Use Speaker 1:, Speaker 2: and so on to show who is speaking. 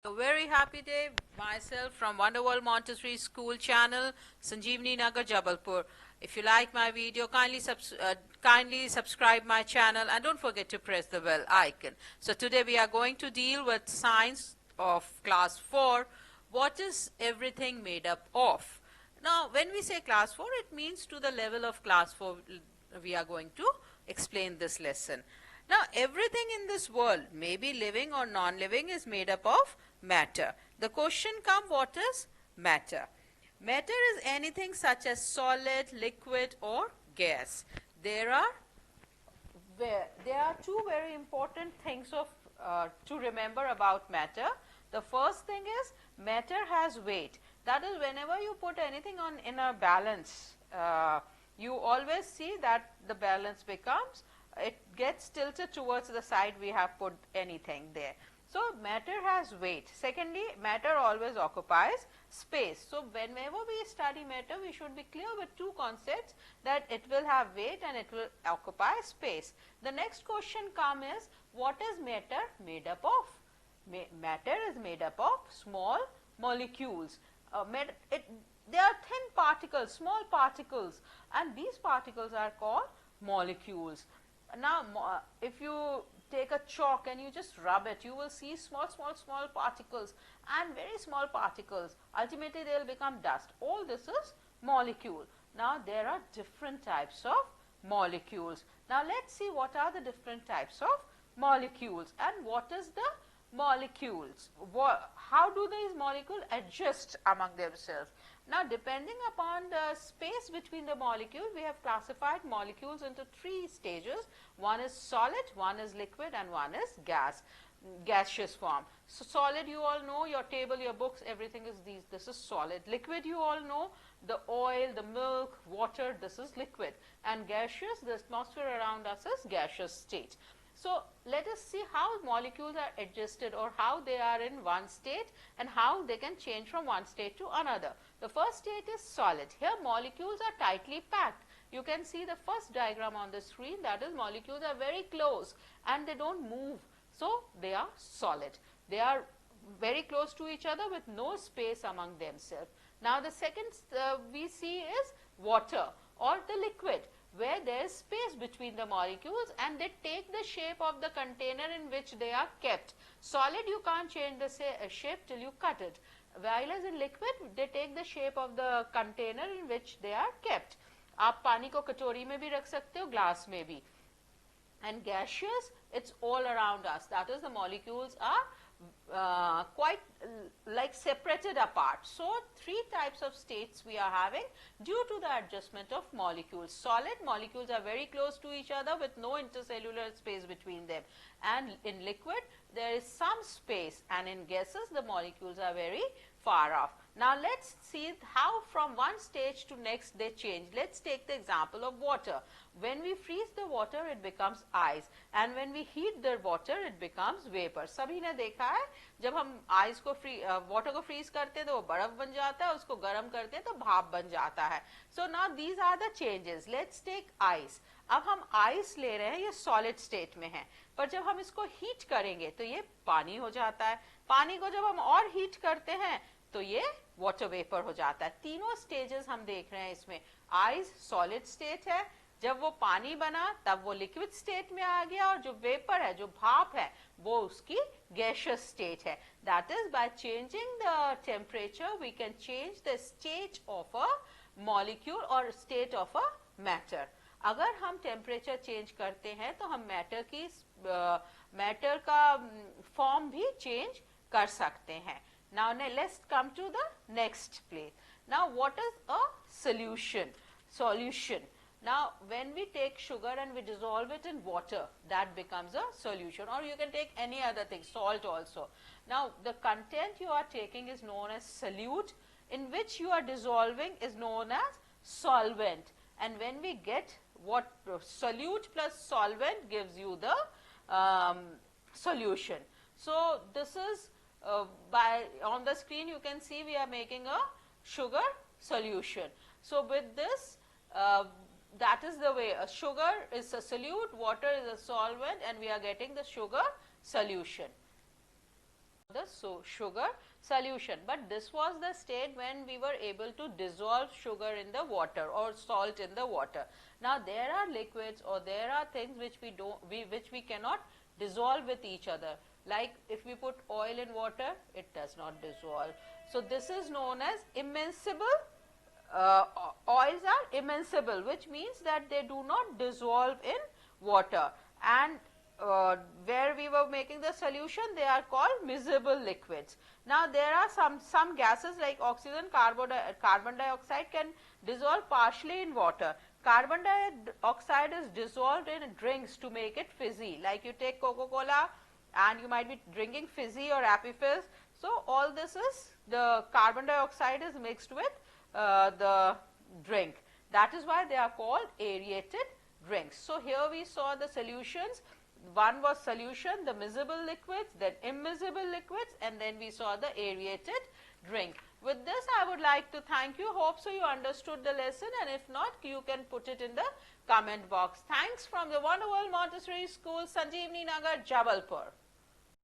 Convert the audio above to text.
Speaker 1: A very happy day, myself from Wonderworld Montessori School channel, Sanjeevani Nagar, Jabalpur. If you like my video, kindly subscribe my channel and don't forget to press the bell icon. So today we are going to deal with science of class 4. What is everything made up of? Now, when we say class 4, it means to the level of class 4 we are going to explain this lesson. Now, everything in this world, maybe living or non-living, is made up of matter. The question comes, what is matter? Matter is anything such as solid, liquid or gas. There are two very important things to remember about matter. The first thing is matter has weight. That is, whenever you put anything in a balance, you always see that the balance becomes, it gets tilted towards the side we have put anything there. So, matter has weight. Secondly, matter always occupies space. So, whenever we study matter, we should be clear with two concepts, that it will have weight and it will occupy space. The next question comes is, what is matter made up of? Matter is made up of small molecules. They are thin particles, small particles, and these particles are called molecules. Now, if you take a chalk and you just rub it, you will see small particles and very small particles. Ultimately, they will become dust. All this is molecule. Now, there are different types of molecules. Now, let's see what are the different types of molecules and what is the molecules. How do these molecules adjust among themselves? Now, depending upon the space between the molecules, we have classified molecules into three stages. One is solid, one is liquid, and one is gaseous form. So, solid, you all know, your table, your books, everything is these. This is solid. Liquid, you all know, the oil, the milk, water, this is liquid. And gaseous, the atmosphere around us is gaseous state. So, let us see how molecules are adjusted, or how they are in one state and how they can change from one state to another. The first state is solid. Here molecules are tightly packed. You can see the first diagram on the screen, that is, molecules are very close and they do not move. So, they are solid. They are very close to each other with no space among themselves. Now, the second we see is water or the liquid, where there is space between the molecules and they take the shape of the container in which they are kept. Solid, you can't change the shape till you cut it, while as in liquid, they take the shape of the container in which they are kept. आप पानी को कटोरी में भी रख सकते हो, glass में भी. And gaseous, it's all around us. That is, the molecules are quite like separated apart. So, three types of states we are having due to the adjustment of molecules. Solid molecules are very close to each other with no intercellular space between them, and in liquid there is some space, and in gases the molecules are very far off. Now, let us see how from one stage to next they change. Let us take the example of water. When we freeze the water, it becomes ice, and when we heat the water, it becomes vapor. सभी ने देखा है, जब हम ice को water को freeze करते हैं तो वो बर्फ बन जाता है, उसको गर्म करते हैं तो भाप बन जाता है. So now these are the changes. Let's take ice. अब हम आइस ले रहे हैं, ये सॉलिड स्टेट में है, पर जब हम इसको हीट करेंगे तो ये पानी हो जाता है. पानी को जब हम और हीट करते हैं तो ये वाटर वेपर हो जाता है. तीनों स्टेजेस हम देख रहे हैं इसमें. आइस सॉलिड स्टेट है, जब वो पानी बना तब वो लिक्विड स्टेट में आ गया, और जो वेपर है, जो भाप है, वो उसकी गैसियस स्टेट है. That is, by changing the temperature we can change the state of a molecule और स्टेट ऑफ अ मैटर. अगर हम टेम्परेचर चेंज करते हैं तो हम मैटर का फॉर्म भी चेंज कर सकते हैं. Now, let's come to the next place. Now, what is a solution? Now, when we take sugar and we dissolve it in water, that becomes a solution, or you can take any other thing, salt also. Now, the content you are taking is known as solute, in which you are dissolving is known as solvent. And when we get what solute plus solvent gives you the solution. So, this is on the screen you can see we are making a sugar solution. So, with this that is the way, a sugar is a solute, water is a solvent, and we are getting the sugar solution. the sugar solution. But this was the state when we were able to dissolve sugar in the water or salt in the water. Now there are liquids or there are things which we cannot dissolve with each other. Like if we put oil in water, it does not dissolve. So this is known as immiscible. Oils are immiscible, which means that they do not dissolve in water, and where we were making the solution, they are called miscible liquids. Now there are some gases like oxygen, carbon dioxide can dissolve partially in water. Carbon dioxide is dissolved in drinks to make it fizzy, like you take Coca-Cola and you might be drinking fizzy or Appy Fizz. So all this is, the carbon dioxide is mixed with the drink. That is why they are called aerated drinks. So here we saw the solutions. One was solution, the miscible liquids, then immiscible liquids, and then we saw the aerated drink. With this, I would like to thank you. Hope so you understood the lesson, and if not, you can put it in the comment box. Thanks from the Wonder World Montessori School, Sanjeevani Nagar, Jabalpur.